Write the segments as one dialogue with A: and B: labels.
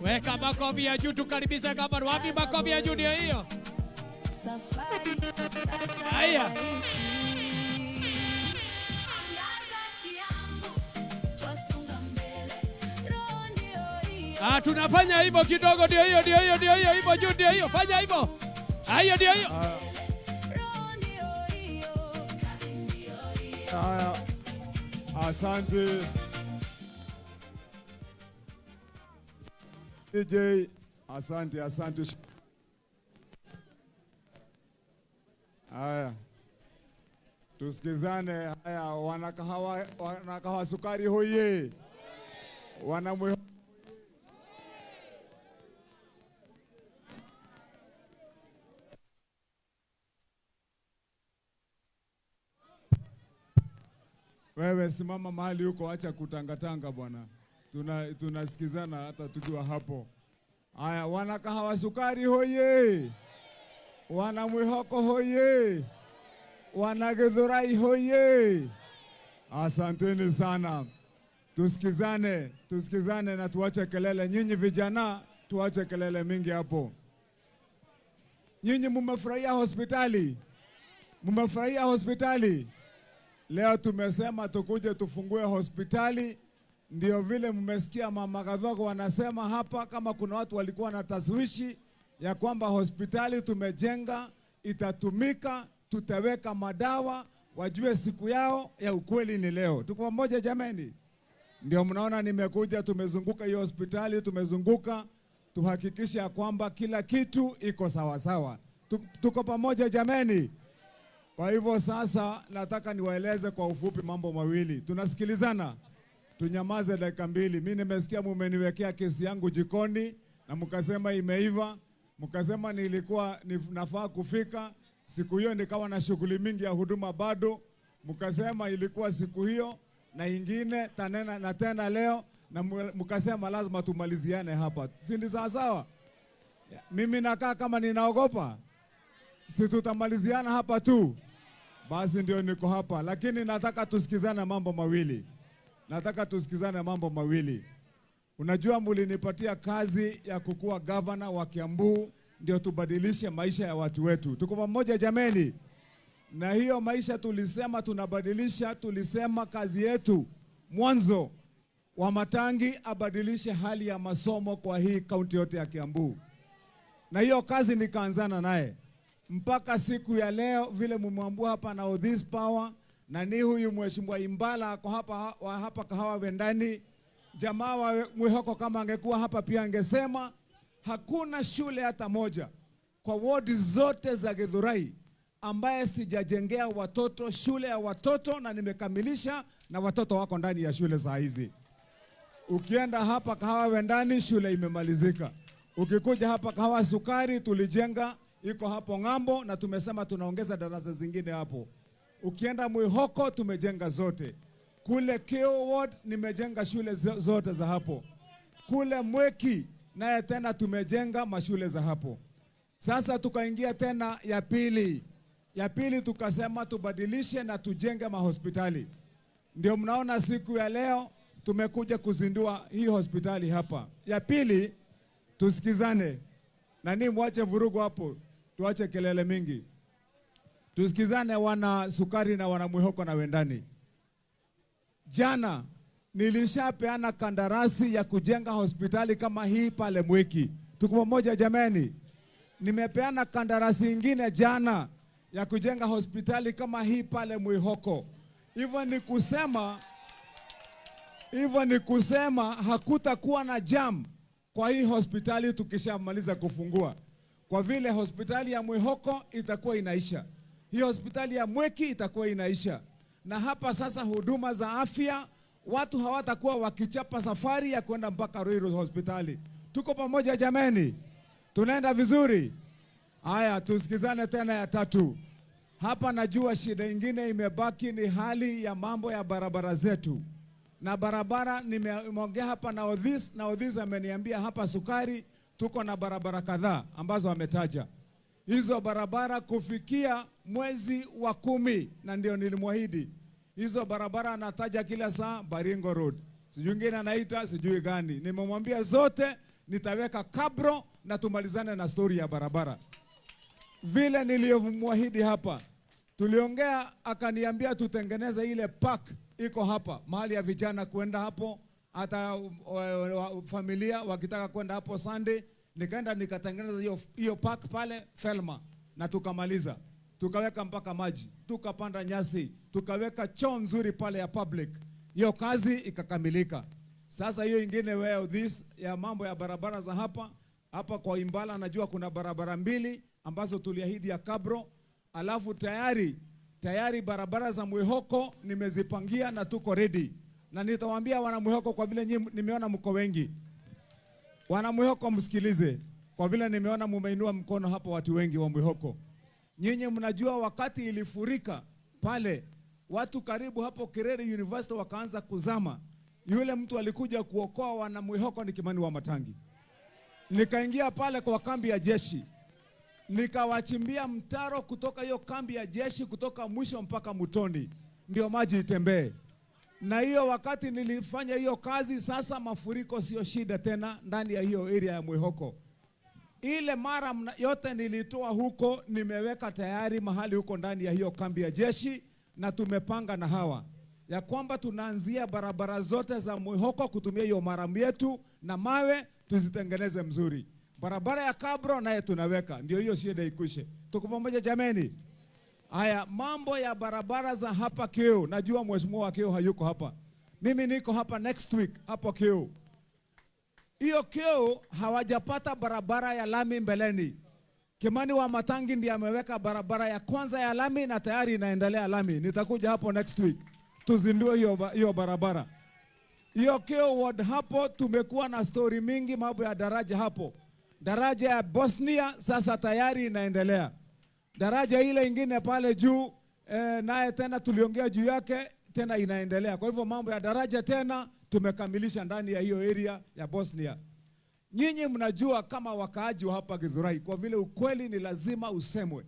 A: Weka makofi ya juu tukaribisha gavana. Wapi makofi ya juu ndio hiyo? Haya. Tunafanya hivyo kidogo, ndio hiyo hivyo juu ndio hiyo. Fanya hivyo. Haya ndio hiyo.
B: Asante. DJ, asante. Haya. Tusikizane. Haya, wanakahawa sukari hoye. Wanamwe Wewe simama mahali huko, acha kutangatanga bwana. Tunasikizana hata tukiwa hapo. Haya, wanakahawa sukari hoye. Wanamwihoko hoye. Wanagithurai hoye. Asanteni sana. Tusikizane na tuache kelele. Nyinyi vijana, tuache kelele mingi hapo. Nyinyi mmefurahia hospitali? Mmefurahia hospitali? Leo tumesema tukuje tufungue hospitali. Ndio vile mmesikia mama Gathoko wanasema hapa, kama kuna watu walikuwa na taswishi ya kwamba hospitali tumejenga itatumika, tutaweka madawa, wajue siku yao ya ukweli ni leo. Tuko pamoja jameni? Ndio mnaona nimekuja, tumezunguka hiyo hospitali, tumezunguka tuhakikisha kwamba kila kitu iko sawa sawa. Tuko pamoja jameni? Kwa hivyo sasa nataka niwaeleze kwa ufupi mambo mawili. Tunasikilizana? Tunyamaze dakika mbili. Mimi nimesikia mmeniwekea kesi yangu jikoni na mkasema imeiva. Mkasema nilikuwa nafaa kufika. Siku hiyo nikawa na shughuli mingi ya huduma bado. Mkasema ilikuwa siku hiyo na ingine tena leo, na mkasema lazima tumaliziane hapa. Si ndi sawa? Mimi nakaa kama ninaogopa? Si tutamaliziana hapa tu? Basi ndio niko hapa, lakini nataka tusikizane mambo mawili. Unajua mulinipatia kazi ya kukuwa gavana wa Kiambu, ndio tubadilishe maisha ya watu wetu. Tuko pamoja jameni? Na hiyo maisha tulisema tunabadilisha, tulisema kazi yetu mwanzo wa Matangi abadilishe hali ya masomo kwa hii kaunti yote ya Kiambu. Na hiyo kazi nikaanzana naye. Mpaka siku ya leo vile mumwambua hapa na Odhis Power na ni huyu mheshimiwa Imbala ako hapa Kahawa Wendani. Jamaa wa Mwihoko kama angekuwa hapa pia angesema hakuna shule hata moja kwa wodi zote za Githurai ambaye sijajengea watoto shule ya watoto, na nimekamilisha na watoto wako ndani ya shule saa hizi. Ukienda hapa Kahawa Wendani shule imemalizika. Ukikuja hapa Kahawa Sukari tulijenga, iko hapo ng'ambo, na tumesema tunaongeza darasa zingine hapo. Ukienda Mwihoko tumejenga zote. Kule Keo Ward nimejenga shule zote za hapo. Kule Mweki naye tena tumejenga mashule za hapo. Sasa tukaingia tena ya pili. Ya pili tukasema tubadilishe na tujenge mahospitali. Ndio mnaona siku ya leo tumekuja kuzindua hii hospitali hapa. Ya pili, tusikizane. Na ni mwache vurugu hapo. Tuache kelele mingi. Tusikizane wana Sukari na wana Mwihoko na Wendani. Jana nilishapeana kandarasi ya kujenga hospitali kama hii pale Mweki. Tuko pamoja jameni? Nimepeana kandarasi ingine jana ya kujenga hospitali kama hii pale Mwihoko. Hivyo ni kusema hakutakuwa na jam kwa hii hospitali tukishamaliza kufungua. Kwa vile hospitali ya Mwihoko itakuwa inaisha, hii hospitali ya Mweki itakuwa inaisha. Na hapa sasa huduma za afya watu hawatakuwa wakichapa safari ya kwenda mpaka Ruiru hospitali. Tuko pamoja jameni? Tunaenda vizuri? Haya, tusikizane tena ya tatu. Hapa najua shida ingine imebaki ni hali ya mambo ya barabara zetu. Na barabara nimeongea hapa na Odhis ameniambia hapa Sukari tuko na barabara kadhaa ambazo ametaja. Hizo barabara kufikia mwezi wa 10, na ndio nilimwahidi. Hizo barabara anataja kila saa Baringo Road. Sijui ngine anaita sijui gani. Nimemwambia zote nitaweka kabro na tumalizane na story ya barabara. Vile niliyomwahidi hapa, tuliongea akaniambia tutengeneze ile park iko hapa, mahali ya vijana kwenda hapo, hata familia wakitaka kwenda hapo Sunday. Nikaenda nikatengeneza hiyo park pale Felma na tukamaliza. Tukaweka mpaka maji, tukapanda nyasi, tukaweka choo nzuri pale ya public. Hiyo kazi ikakamilika. Sasa hiyo ingine this ya mambo ya barabara za hapa kwa Imbala, najua kuna barabara 2 ambazo tuliahidi ya kabro. Alafu tayari barabara za Mwihoko nimezipangia na tuko ready. Na nitawaambia wana Mwihoko, kwa vile nimeona mko wengi. Wana Mwihoko msikilize, kwa vile nimeona mumeinua mkono hapa watu wengi wa Mwihoko. Nyinyi mnajua wakati ilifurika pale, watu karibu hapo Kireri University wakaanza kuzama. Yule mtu alikuja kuokoa wana Mwihoko ni Kimani Wamatangi. Nikaingia pale kwa kambi ya jeshi, nikawachimbia mtaro kutoka hiyo kambi ya jeshi, kutoka mwisho mpaka Mutoni, ndio maji itembee. Na hiyo wakati nilifanya hiyo kazi, sasa mafuriko sio shida tena ndani ya hiyo area ya Mwihoko. Ile mara yote nilitoa huko, nimeweka tayari mahali huko ndani ya hiyo kambi ya jeshi, na tumepanga na hawa ya kwamba tunaanzia barabara zote za Mwihoko kutumia hiyo maramu yetu na mawe tuzitengeneze mzuri. Barabara ya kabro naye tunaweka, ndio hiyo shida ikwishe. Tuko pamoja jameni? Haya, mambo ya barabara za hapa Keo, najua mheshimiwa wa Keo hayuko hapa. Mimi niko hapa next week hapo Keo. Hiyo Keo hawajapata barabara ya lami mbeleni. Kimani Wamatangi ndiye ameweka barabara ya kwanza ya lami na tayari inaendelea lami. Nitakuja hapo next week tuzindue hiyo barabara. Hiyo Keo ward hapo tumekuwa na story mingi, mambo ya daraja hapo. Daraja ya Bosnia sasa tayari inaendelea. Daraja ile ingine pale juu naye tena tuliongea juu yake, tena inaendelea. Kwa hivyo mambo ya daraja tena tumekamilisha ndani ya hiyo area ya Bosnia. Nyinyi mnajua kama wakaaji wa hapa Githurai, kwa vile ukweli ni lazima usemwe.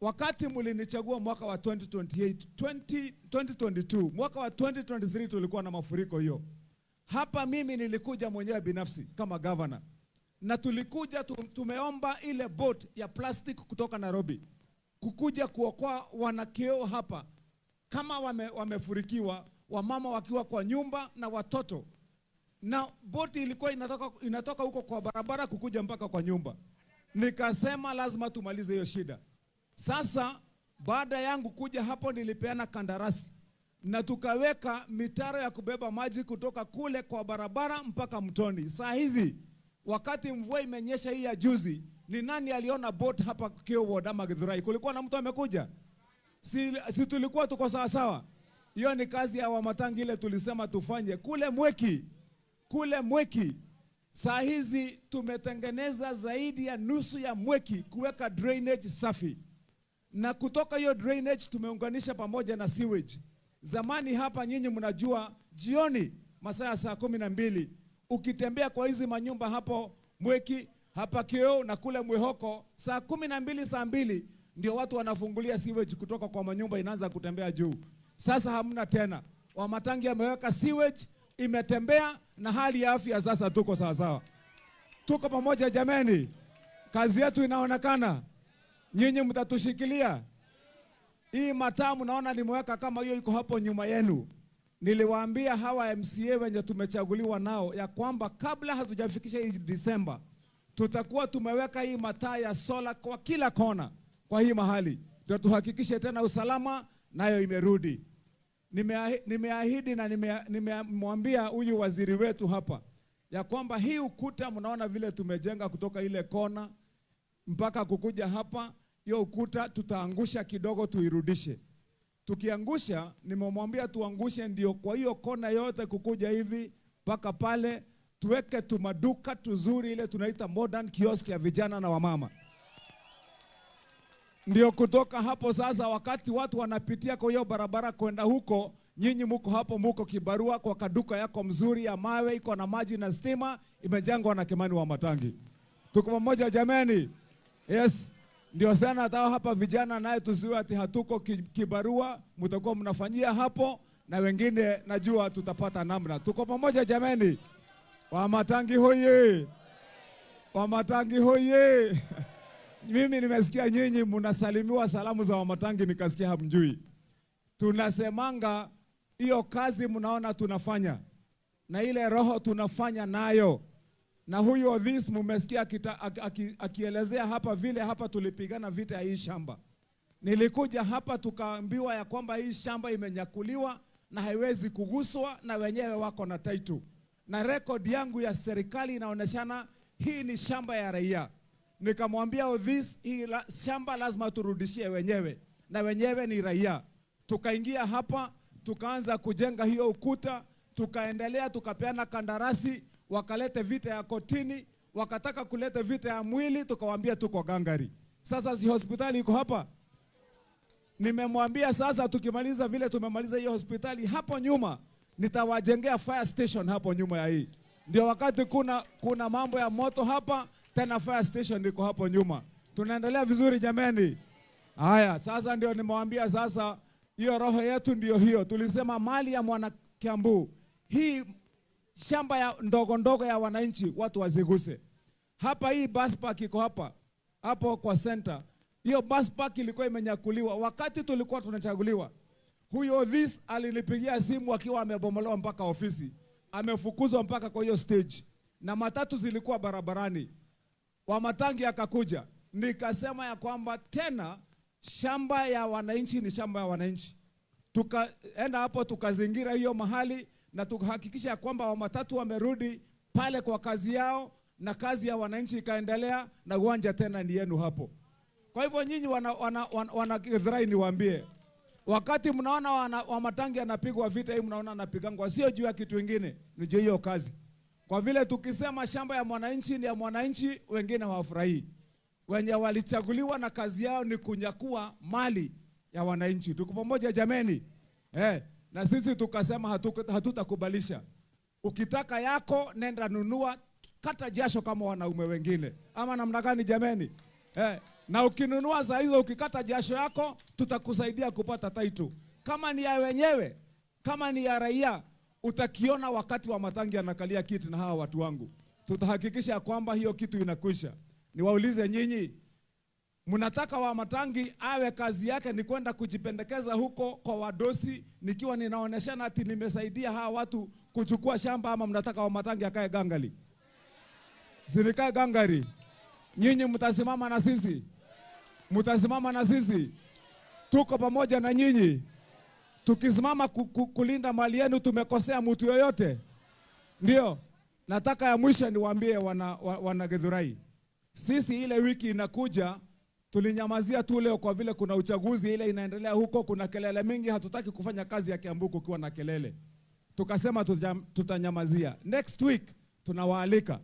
B: Wakati mlinichagua mwaka wa 2022, mwaka wa 2023 tulikuwa na mafuriko hiyo. Hapa mimi nilikuja mwenyewe binafsi kama governor. Na tulikuja tumeomba ile boat ya plastic kutoka Nairobi kukuja kuokoa wanakeo hapa kama wamefurikiwa, wamama wakiwa kwa nyumba na watoto. Na boti ilikuwa inatoka huko kwa barabara kukuja mpaka kwa nyumba. Nikasema lazima tumalize hiyo shida. Sasa baada yangu kuja hapo nilipeana kandarasi na tukaweka mitaro ya kubeba maji kutoka kule kwa barabara mpaka mtoni. Saa hizi wakati mvua imenyesha hii ya juzi, ni nani aliona boat hapa Keo ward ama Githurai? Kulikuwa na mtu amekuja? Si tulikuwa tuko sawa sawa? Hiyo ni kazi ya Wamatangi ile tulisema tufanye kule Mweki. Saa hizi tumetengeneza zaidi ya nusu ya Mweki kuweka drainage safi. Na kutoka hiyo drainage tumeunganisha pamoja na sewage. Zamani hapa nyinyi mnajua jioni masaa ya saa 12 ukitembea kwa hizi manyumba hapo Mweki, hapa Keo na kule Mwihoko, saa 12 saa 2 ndio watu wanafungulia sewage kutoka kwa manyumba inaanza kutembea juu. Sasa hamna tena. Wamatangi ameweka sewage, imetembea na hali ya afya sasa tuko sawa sawa. Tuko pamoja jameni. Kazi yetu inaonekana. Nyinyi mtatushikilia. Hii mataa mnaona nimeweka kama hiyo iko hapo nyuma yenu. Niliwaambia hawa MCA wenye tumechaguliwa nao ya kwamba kabla hatujafikisha hii Disemba tutakuwa tumeweka hii mataa ya sola kwa kila kona kwa hii mahali. Ndio tuhakikishe tena usalama nayo imerudi. Nimeahidi na nimemwambia huyu waziri wetu hapa ya kwamba hii ukuta mnaona vile tumejenga kutoka ile kona mpaka kukuja hapa, hiyo ukuta tutaangusha kidogo tuirudishe. Tukiangusha, nimemwambia tuangushe ndio kwa hiyo kona yote kukuja hivi mpaka pale tuweke tumaduka tuzuri ile tunaita modern kiosk ya vijana na wamama. Ndio kutoka hapo sasa wakati watu wanapitia kwa hiyo barabara kwenda huko, nyinyi muko hapo muko kibarua kwa kaduka yako mzuri ya mawe iko na maji na stima imejengwa na Kimani Wamatangi. Tuko pamoja jameni? Yes. Ndio sana hata hapa vijana naye tusiwe ati hatuko kibarua, mtakuwa mnafanyia hapo na wengine najua tutapata namna. Tuko pamoja jameni? Wamatangi hoye! Wamatangi hoye! Mimi nimesikia nyinyi mnasalimiwa salamu za Wamatangi, nikasikia hamjui. Tunasemanga hiyo kazi mnaona tunafanya na ile roho tunafanya nayo. Na huyo Odhis mumesikia akielezea hapa vile hapa tulipigana vita ya hii shamba. Nilikuja hapa tukaambiwa ya kwamba hii shamba imenyakuliwa na haiwezi kuguswa na wenyewe wako na title. Na record yangu ya serikali inaoneshana hii ni shamba ya raia. Nikamwambia Odhis, hii shamba lazima turudishie wenyewe na wenyewe ni raia. Tukaingia hapa, tukaanza kujenga hiyo ukuta, tukaendelea, tukapeana kandarasi, wakalete vita ya kotini, wakataka kulete vita ya mwili, tukawaambia tuko gangari. Sasa si hospitali iko hapa? Nimemwambia sasa tukimaliza vile tumemaliza hiyo hospitali, hapo nyuma nitawajengea fire station hapo nyuma ya hii. Ndio wakati kuna mambo ya moto hapa, tena fire station iko hapo nyuma. Tunaendelea vizuri jameni. Haya, sasa ndio nimewambia sasa hiyo roho yetu ndio hiyo. Tulisema mali ya mwana Kiambu, hii shamba ya ndogo ndogo ya wananchi watu waziguse. Hapa hii bus park iko hapa. Hapo kwa center. Hiyo bus park ilikuwa imenyakuliwa wakati tulikuwa tunachaguliwa. Huyo Odhis alinipigia simu akiwa amebomolewa mpaka ofisi. Amefukuzwa mpaka kwa hiyo stage. Na matatu zilikuwa barabarani. Wamatangi akakuja. Nikasema ya kwamba tena shamba ya wananchi ni shamba ya wananchi. Tukaenda hapo tukazingira hiyo mahali na tukahakikisha kwamba Wamatatu wamerudi pale kwa kazi yao na kazi ya wananchi ikaendelea na uwanja tena ni yenu hapo. Kwa hivyo nyinyi wana Githurai niwaambie, wakati mnaona Wamatangi anapigwa vita hii mnaona anapigangwa, sio juu ya kitu kingine, ni juu hiyo kazi. Kwa vile tukisema shamba ya mwananchi ni ya mwananchi, wengine hawafurahii. Wenye walichaguliwa na kazi yao ni kunyakua mali ya wananchi. Tuko pamoja jameni? Na sisi tukasema hatutakubalisha. Ukitaka yako nenda nunua, kata jasho kama wanaume wengine. Ama namna gani jameni? Na ukinunua za hizo ukikata jasho yako, tutakusaidia kupata title. Kama ni ya wenyewe, kama ni ya raia, utakiona wakati Wamatangi anakalia kiti na hawa watu wangu. Tutahakikisha kwamba hiyo kitu inakwisha. Niwaulize nyinyi, mnataka Wamatangi awe kazi yake ni kwenda kujipendekeza huko kwa wadosi nikiwa ninaoneshana ati nimesaidia hawa watu kuchukua shamba, ama mnataka Wamatangi akae gangali? Sinikae gangari. Nyinyi mtasimama na sisi? Mtasimama na sisi? Tuko pamoja na nyinyi. Tukisimama kulinda mali yenu tumekosea mtu yoyote? Ndio. Nataka ya mwisho niwaambie wana Githurai. Sisi ile wiki inakuja tulinyamazia tu leo kwa vile kuna uchaguzi ile inaendelea huko, kuna kelele mingi, hatutaki kufanya kazi ya Kiambu kukiwa na kelele. Tukasema tutanyamazia. Next week tunawaalika.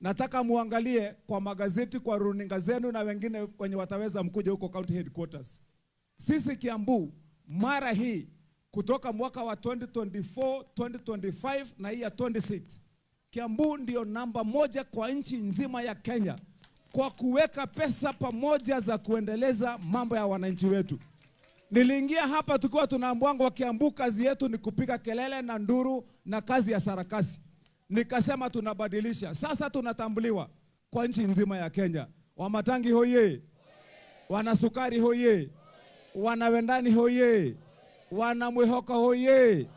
B: Nataka muangalie kwa magazeti, kwa runinga zenu na wengine wenye wataweza mkuja huko county headquarters. Sisi Kiambu mara hii kutoka mwaka wa 2024, 2025 na hii ya 26. Kiambu ndio namba 1 kwa nchi nzima ya Kenya kwa kuweka pesa pamoja za kuendeleza mambo ya wananchi wetu. Niliingia hapa tukiwa tunaambiwa wa Kiambu kazi yetu ni kupiga kelele na nduru na kazi ya sarakasi. Nikasema tunabadilisha. Sasa tunatambuliwa kwa nchi nzima ya Kenya. Wamatangi hoye! Wana Sukari hoye! Wana Wendani hoye! Wana Mwihoka hoye!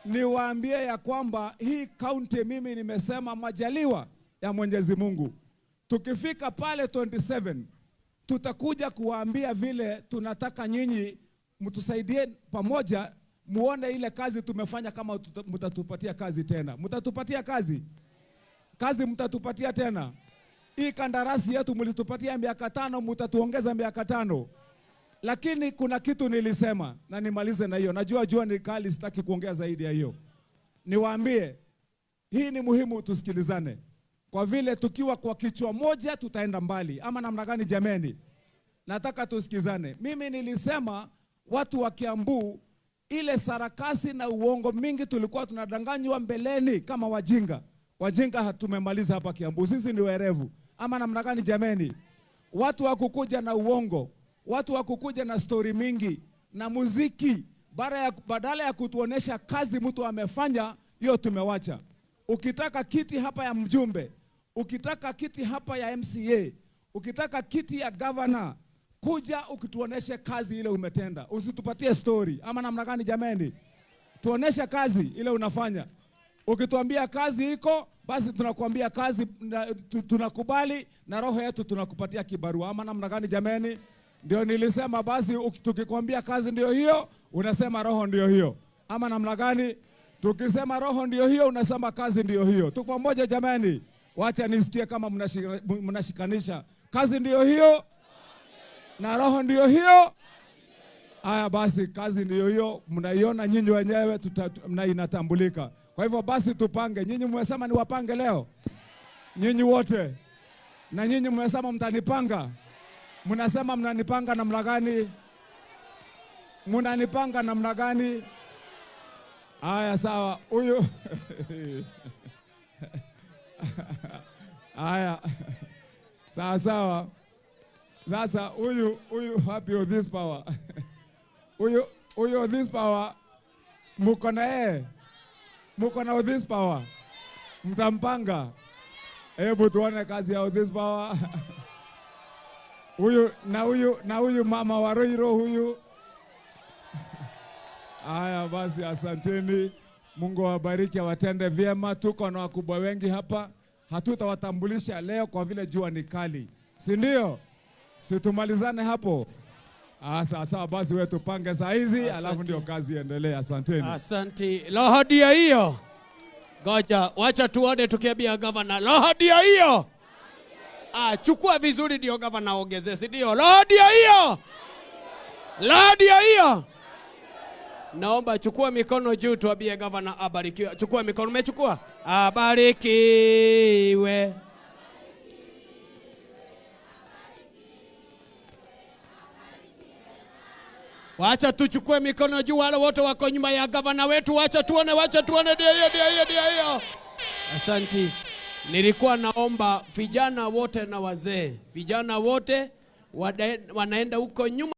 B: Niwaambie ya kwamba hii county mimi nimesema majaliwa ya Mwenyezi Mungu. Tukifika pale 27 tutakuja kuwaambia vile tunataka nyinyi mtusaidie pamoja muone ile kazi tumefanya, kama mtatupatia kazi tena. Mtatupatia kazi? Kazi mtatupatia tena? Hii kandarasi yetu mlitupatia miaka 5, mtatuongeza miaka 5. Lakini kuna kitu nilisema na nimalize na hiyo. Najua ni kali, sitaki kuongea zaidi ya hiyo. Niwaambie hii ni muhimu tusikilizane. Kwa vile tukiwa kwa kichwa moja tutaenda mbali. Ama namna gani jameni? Nataka tusikizane. Mimi nilisema watu wa Kiambu ile sarakasi na uongo mingi tulikuwa tunadanganywa mbeleni kama wajinga. Wajinga hatumemaliza hapa Kiambu. Sisi ni werevu. Ama namna gani jameni? Watu wa kukuja na uongo, watu wa kukuja na story mingi na muziki badala ya kutuonesha kazi mtu amefanya, hiyo tumewacha. Ukitaka kiti hapa ya mjumbe, ukitaka kiti hapa ya MCA, ukitaka kiti ya governor, kuja ukituoneshe kazi ile umetenda. Usitupatie story. Ama namna gani jameni? Tuoneshe kazi ile unafanya. Ukituambia kazi iko, basi tunakuambia kazi, tunakubali na roho yetu tunakupatia kibarua. Ama namna gani jameni? Ndio nilisema basi tukikwambia kazi ndio hiyo, unasema roho ndio hiyo. Ama namna gani? Tukisema roho ndio hiyo, unasema kazi ndio hiyo. Tuko pamoja jameni? Wacha nisikie kama mnashikanisha. Kazi ndio hiyo na roho ndio hiyo. Haya basi, kazi ndio hiyo, mnaiona nyinyi wenyewe, inatambulika. Kwa hivyo basi tupange. Nyinyi mmesema ni wapange leo? Nyinyi wote. Na nyinyi mmesema mtanipanga. Mnasema mnanipanga namna gani? Mnanipanga namna gani? Haya sawa. Huyu haya. Sawa sawa. Sasa huyu happy with this power. Huyu this power muko na yeye. Muko na this power. Mtampanga. Hebu tuone kazi ya this power. Huyu mama wa Roiro huyu. Haya basi, asanteni. Mungu awabariki, awatende vyema. Tuko na wakubwa wengi hapa. Hatutawatambulisha leo kwa vile jua ni kali. Si ndio? Situmalizane hapo. Sawa basi, wewe tupange saa hizi, alafu ndio kazi iendelee. Asanteni.
A: Asante. Lohodia hiyo. Ngoja, wacha tuone tukiambia governor. Lohodia hiyo. Chukua vizuri ndio governor ongeze, si ndio? Lohodia hiyo. Lohodia hiyo. Naomba chukua mikono juu tuambie governor abarikiwe. Chukua mikono, umechukua? Abarikiwe. Wacha tuchukue mikono juu, wale wote wako nyuma ya gavana wetu. Wacha tuone ndio hiyo. Asante. Nilikuwa naomba vijana wote na wazee, vijana wote wanaenda huko nyuma.